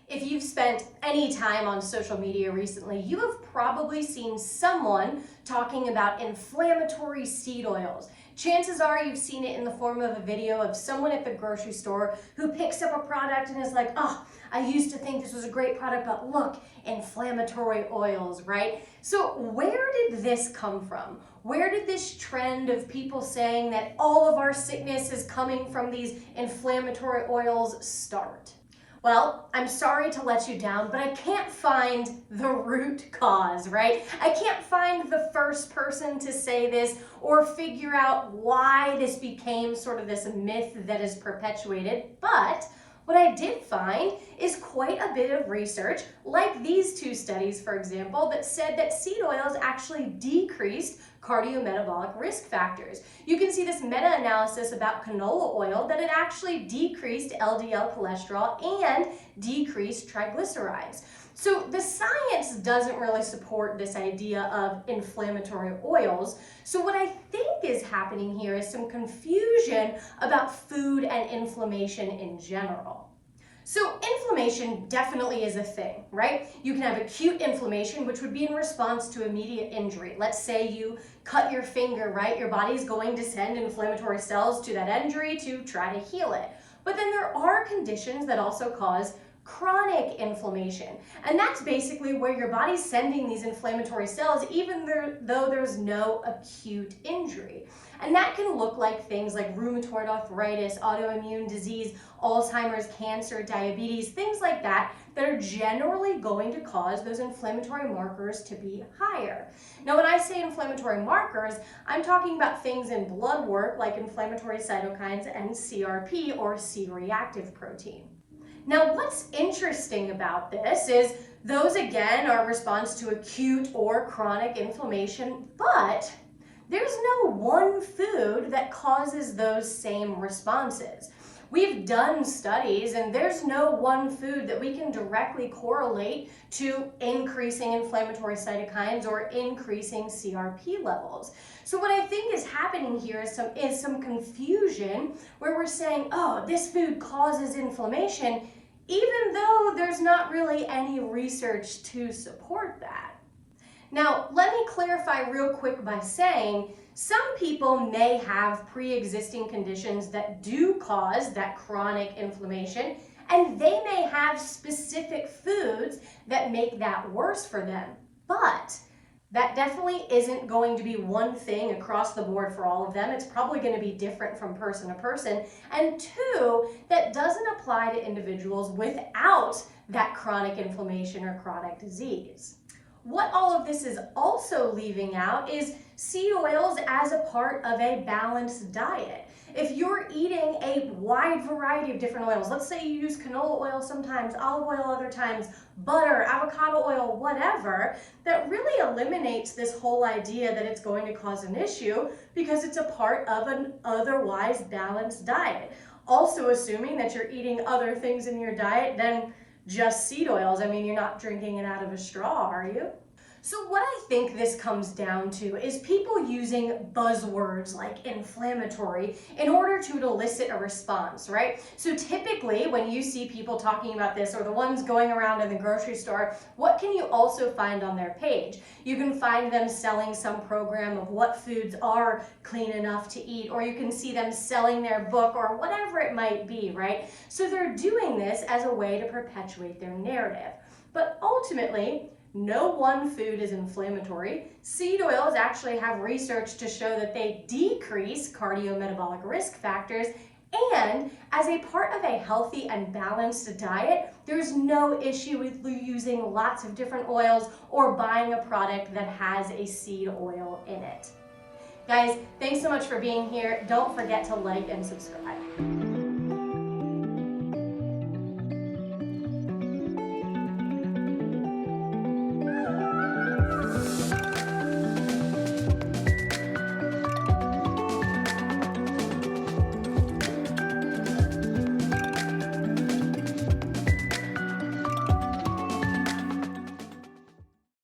If you've spent any time on social media recently, you have probably seen someone talking about inflammatory seed oils. Chances are you've seen it in the form of a video of someone at the grocery store who picks up a product and is like, oh, I used to think this was a great product, but look, inflammatory oils, right? So where did this come from? Where did this trend of people saying that all of our sickness is coming from these inflammatory oils start? Well, I'm sorry to let you down, but I can't find the root cause, right? I can't find the first person to say this or figure out why this became sort of this myth that is perpetuated, but what I did find is quite a bit of research, like these two studies, for example, that said that seed oils actually decreased cardiometabolic risk factors. You can see this meta-analysis about canola oil that it actually decreased LDL cholesterol and decreased triglycerides. So the science doesn't really support this idea of inflammatory oils. So what I think is happening here is some confusion about food and inflammation in general. So inflammation definitely is a thing, right? You can have acute inflammation, which would be in response to immediate injury. Let's say you cut your finger, right? Your body's going to send inflammatory cells to that injury to try to heal it. But then there are conditions that also cause chronic inflammation. And that's basically where your body's sending these inflammatory cells even though there's no acute injury. And that can look like things like rheumatoid arthritis, autoimmune disease, Alzheimer's, cancer, diabetes, things like that that are generally going to cause those inflammatory markers to be higher. Now, when I say inflammatory markers, I'm talking about things in blood work like inflammatory cytokines and CRP or C-reactive protein. Now, what's interesting about this is those, again, are response to acute or chronic inflammation, but there's no one food that causes those same responses. We've done studies, and there's no one food that we can directly correlate to increasing inflammatory cytokines or increasing CRP levels. So what I think is happening here is some confusion where we're saying, oh, this food causes inflammation, even though there's not really any research to support that. Now, let me clarify real quick by saying some people may have pre-existing conditions that do cause that chronic inflammation, and they may have specific foods that make that worse for them. But that definitely isn't going to be one thing across the board for all of them. It's probably going to be different from person to person. And two, that doesn't apply to individuals without that chronic inflammation or chronic disease. What all of this is also leaving out is seed oils as a part of a balanced diet. If you're eating a wide variety of different oils, let's say you use canola oil sometimes, olive oil other times, butter, avocado oil, whatever, that really eliminates this whole idea that it's going to cause an issue because it's a part of an otherwise balanced diet. Also assuming that you're eating other things in your diet than just seed oils. I mean, you're not drinking it out of a straw, are you? So what I think this comes down to is people using buzzwords like inflammatory in order to elicit a response, right? So typically when you see people talking about this or the ones going around in the grocery store, what can you also find on their page? You can find them selling some program of what foods are clean enough to eat, or you can see them selling their book or whatever it might be, right? So they're doing this as a way to perpetuate their narrative. But ultimately, no one food is inflammatory. Seed oils actually have research to show that they decrease cardiometabolic risk factors, and as a part of a healthy and balanced diet, there's no issue with using lots of different oils or buying a product that has a seed oil in it. Guys, thanks so much for being here. Don't forget to like and subscribe.